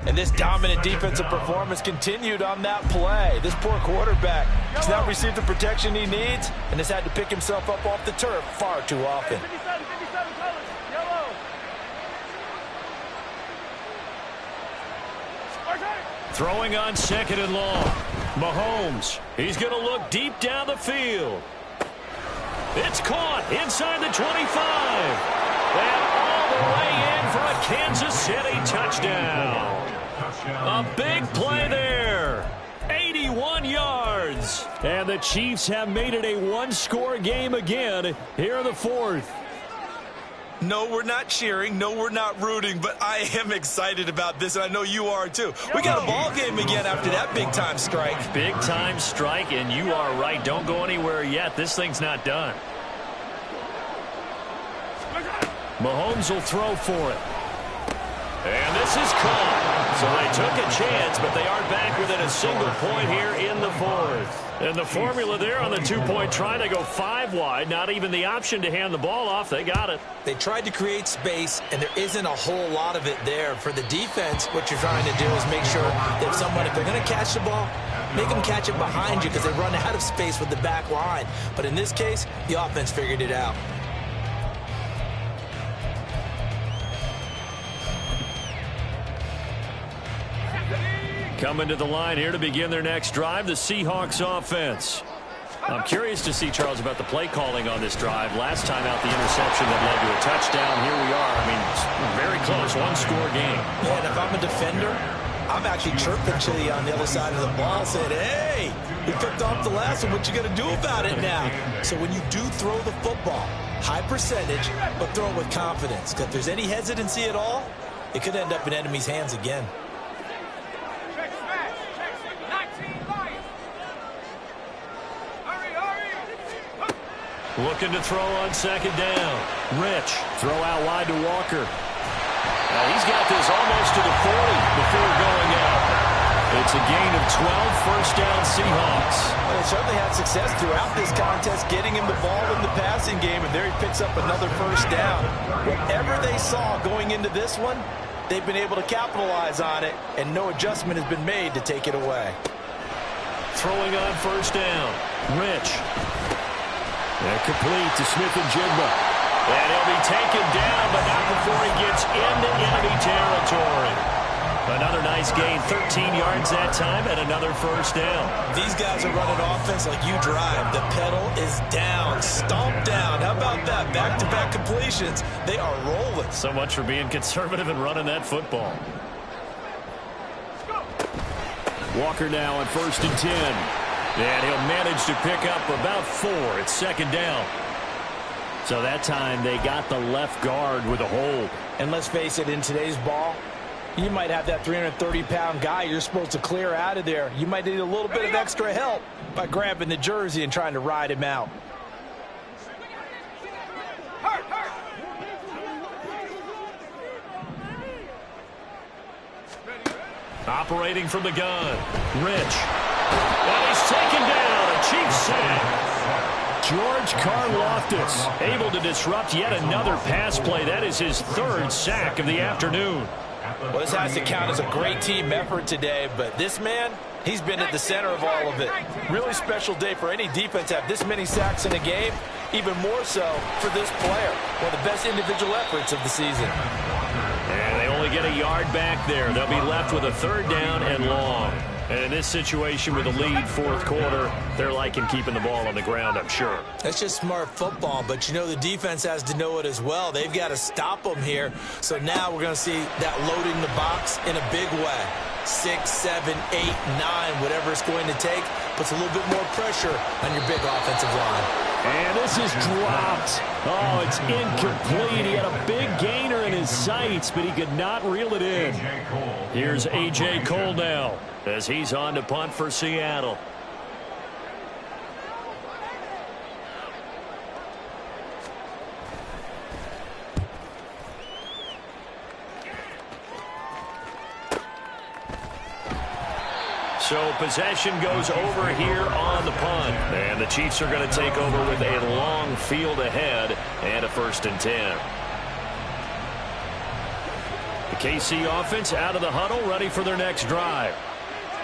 And this dominant defensive performance continued on that play. This poor quarterback has not received the protection he needs and has had to pick himself up off the turf far too often. Throwing on 2nd and long. Mahomes. He's going to look deep down the field. It's caught inside the 25. And all the way in for a Kansas City touchdown. A big play there. 81 yards. And the Chiefs have made it a 1-score game again here in the 4th. No, we're not cheering. No, we're not rooting. But I am excited about this, and I know you are too. We got a ball game again after that big-time strike. Big-time strike, and you are right. Don't go anywhere yet. This thing's not done. Mahomes will throw for it. And this is caught. So they took a chance, but they aren't back within a single point here in the 4th. And the formula there on the 2-point try to go 5 wide. Not even the option to hand the ball off. They got it. They tried to create space, and there isn't a whole lot of it there. For the defense, what you're trying to do is make sure that if they're going to catch the ball, make them catch it behind you because they run out of space with the back line. But in this case, the offense figured it out. Coming to the line here to begin their next drive, the Seahawks offense. I'm curious to see, Charles, about the play calling on this drive. Last time out, the interception that led to a touchdown. Here we are. I mean, it's very close, 1-score game. Yeah, and if I'm a defender, I'm actually chirping to you on the other side of the ball, saying, hey, we picked off the last one. What you going to do about it now? So when you do throw the football, high percentage, but throw it with confidence. Because if there's any hesitancy at all, it could end up in enemy's hands again. Looking to throw on 2nd down. Rich. Throw out wide to Walker. He's got this almost to the 40 before going out. It's a gain of 12, first down Seahawks. Well, they certainly had success throughout this contest getting him the ball in the passing game, and there he picks up another first down. Whatever they saw going into this one, they've been able to capitalize on it, and no adjustment has been made to take it away. Throwing on 1st down. Rich. And complete to Smith and Jigba. And he'll be taken down, but not before he gets into enemy territory. Another nice gain, 13 yards that time, and another first down. These guys are running offense like you drive. The pedal is down. Stomped down. How about that? Back-to-back completions. They are rolling. So much for being conservative and running that football. Walker now on 1st and 10. And he'll manage to pick up about 4. It's 2nd down. So that time they got the left guard with a hold. And let's face it, in today's ball, you might have that 330-pound guy you're supposed to clear out of there. You might need a little bit of extra help by grabbing the jersey and trying to ride him out. Operating from the gun, Rich. And he's taken down. A Chiefs sack. George Karlaftis able to disrupt yet another pass play. That is his 3rd sack of the afternoon. Well, this has to count as a great team effort today, but this man, he's been at the center of all of it. Really special day for any defense to have this many sacks in a game, even more so for this player. One of the best individual efforts of the season. And they only get a yard back there. They'll be left with a 3rd down and long. And in this situation with a lead 4th quarter, they're liking keeping the ball on the ground, I'm sure. That's just smart football, but you know the defense has to know it as well. They've got to stop them here. So now we're going to see that loading the box in a big way. 6, 7, 8, 9, whatever it's going to take, puts a little bit more pressure on your big offensive line. And this is dropped. Oh, it's incomplete. He had a big gainer in his sights, but he could not reel it in. Here's A.J. Cole now as he's on to punt for Seattle. So possession goes over here on the punt. And the Chiefs are going to take over with a long field ahead and a 1st and 10. The KC offense out of the huddle, ready for their next drive.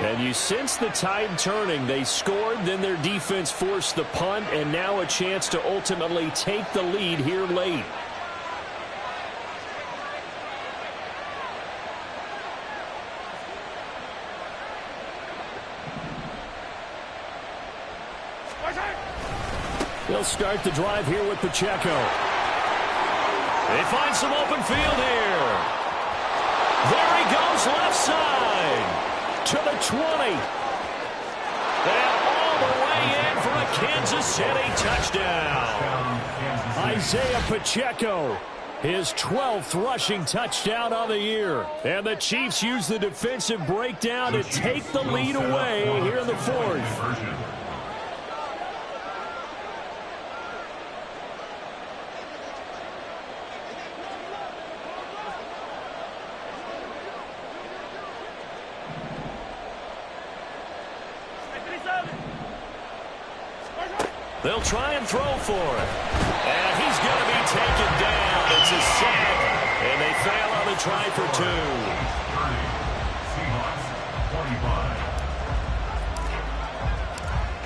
And you sense the tide turning. They scored, then their defense forced the punt, and now a chance to ultimately take the lead here late. They'll start the drive here with Pacheco. They find some open field here. There he goes, left side to the 20. And all the way in for a Kansas City touchdown. Isaiah Pacheco, his 12th rushing touchdown of the year. And the Chiefs use the defensive breakdown to take the lead away here in the 4th. They'll try and throw for it. And he's going to be taken down. It's a sack. And they fail on the try for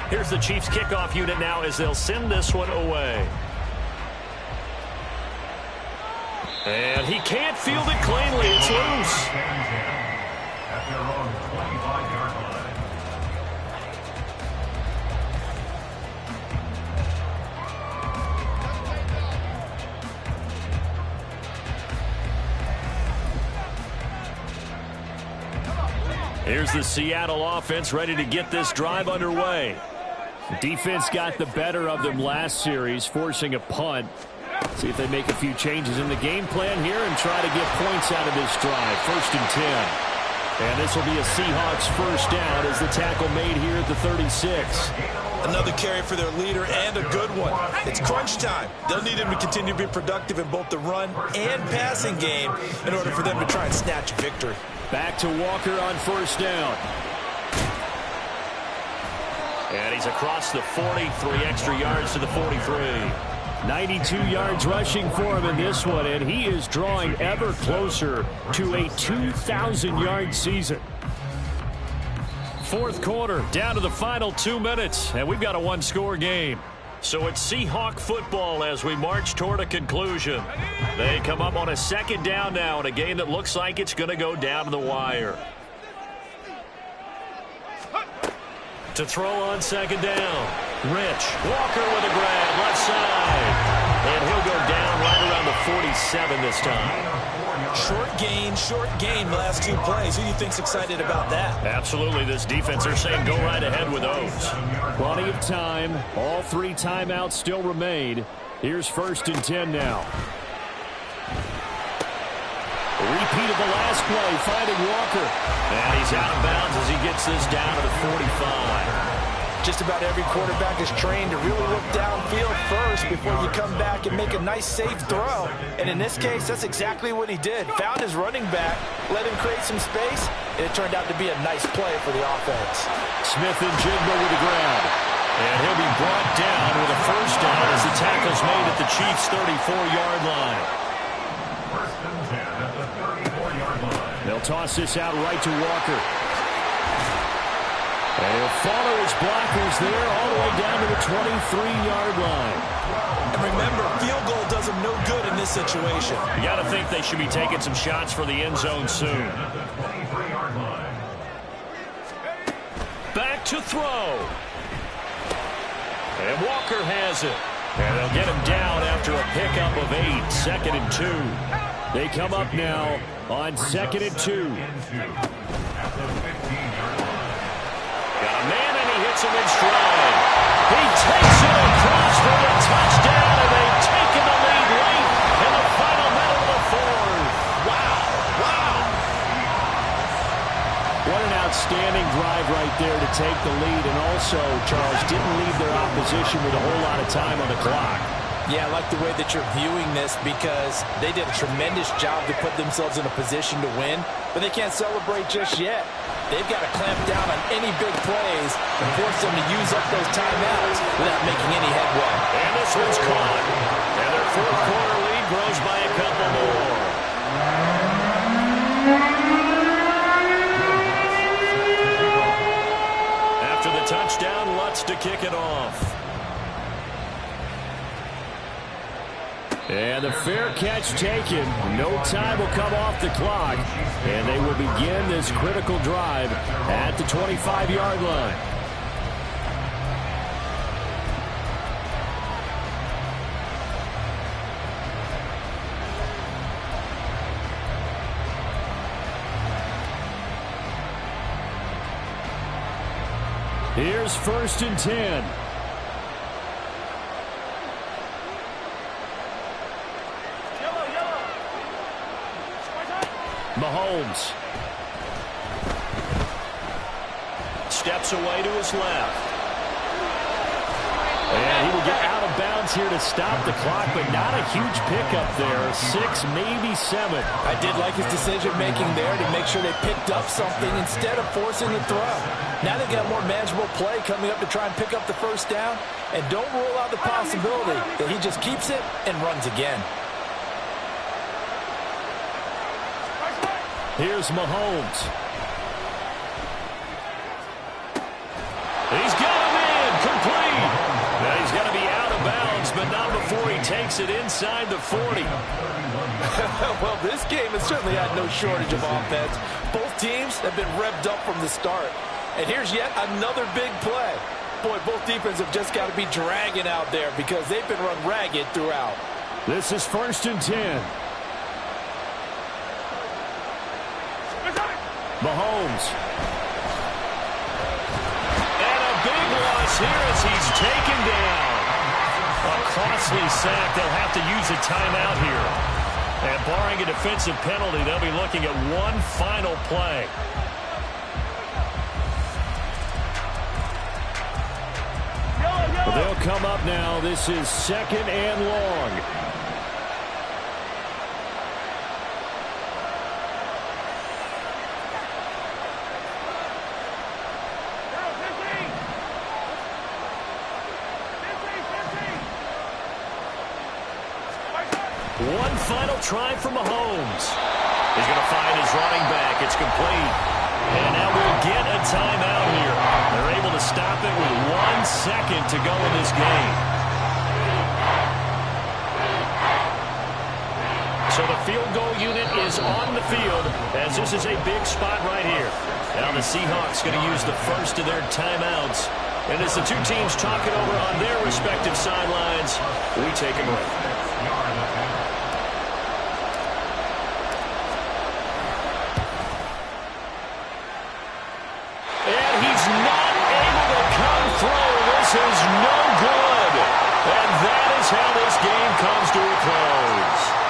2. Here's the Chiefs kickoff unit now as they'll send this one away. And he can't field it cleanly. It's loose. At their own 25-yard line. Here's the Seattle offense ready to get this drive underway. Defense got the better of them last series, forcing a punt. See if they make a few changes in the game plan here and try to get points out of this drive. 1st and 10. And this will be a Seahawks 1st down as the tackle made here at the 36. Another carry for their leader and a good one. It's crunch time. They'll need him to continue to be productive in both the run and passing game in order for them to try and snatch a victory. Back to Walker on 1st down. And he's across the 40, 3 extra yards to the 43. 92 yards rushing for him in this one, and he is drawing ever closer to a 2,000-yard season. 4th quarter, down to the final 2 minutes, and we've got a 1-score game. So it's Seahawk football as we march toward a conclusion. They come up on a 2nd down now in a game that looks like it's going to go down to the wire. To throw on 2nd down. Rich. Walker with a grab. Left 27 this time. Short game, last 2 plays. Who do you think's excited about that? Absolutely. This defense, they're saying go right ahead with those. Plenty of time. All 3 timeouts still remain. Here's 1st and 10 now. A repeat of the last play, finding Walker. And he's out of bounds as he gets this down to the 45. Just about every quarterback is trained to really look downfield first before you come back and make a nice, safe throw. And in this case, that's exactly what he did. Found his running back, let him create some space, and it turned out to be a nice play for the offense. Smith and Jigba with the grab. And he'll be brought down with a 1st down as the tackle's made at the Chiefs' 34-yard line. 1st and 10 at the 34-yard line. They'll toss this out right to Walker. And he'll follow his blockers there all the way down to the 23-yard line. And remember, field goal does him no good in this situation. You got to think they should be taking some shots for the end zone soon. Back to throw. And Walker has it. And they'll get him down after a pickup of 8. 2nd and 2. They come up now on 2nd and 2. Got a man, and he hits him in stride. He takes it across for the touchdown, and they've taken the lead late in the final minute of the 4th. Wow. What an outstanding drive right there to take the lead. And also, Charles, didn't leave their opposition with a whole lot of time on the clock. Yeah, I like the way that you're viewing this because they did a tremendous job to put themselves in a position to win, but they can't celebrate just yet. They've got to clamp down on any big plays and force them to use up those timeouts without making any headway. And this one's caught. And their 4th quarter lead grows by a couple more. After the touchdown, Lutz to kick it off. And the fair catch taken. No time will come off the clock. And they will begin this critical drive at the 25-yard line. Here's 1st and 10. Mahomes Steps away to his left. And he will get out of bounds here to stop the clock, but not a huge pickup there. 6, maybe 7. I did like his decision-making there to make sure they picked up something instead of forcing the throw. Now they've got a more manageable play coming up to try and pick up the 1st down. And don't rule out the possibility that he just keeps it and runs again. Here's Mahomes. He's got him in, complete. Now he's got to be out of bounds, but not before he takes it inside the 40. Well, this game has certainly had no shortage of offense. Both teams have been revved up from the start. And here's yet another big play. Boy, both defenses have just got to be dragging out there because they've been run ragged throughout. This is 1st and 10. Mahomes. And a big loss here as he's taken down. A costly sack. They'll have to use a timeout here. And barring a defensive penalty, they'll be looking at one final play. They'll come up now. This is 2nd and long. One final try for Mahomes. He's going to find his running back. It's complete. And now we'll get a timeout here. They're able to stop it with 1 second to go in this game. So the field goal unit is on the field as this is a big spot right here. Now the Seahawks going to use the first of their timeouts. And as the two teams talk it over on their respective sidelines, we take a break. not able to come through. This is no good. And that is how this game comes to a close.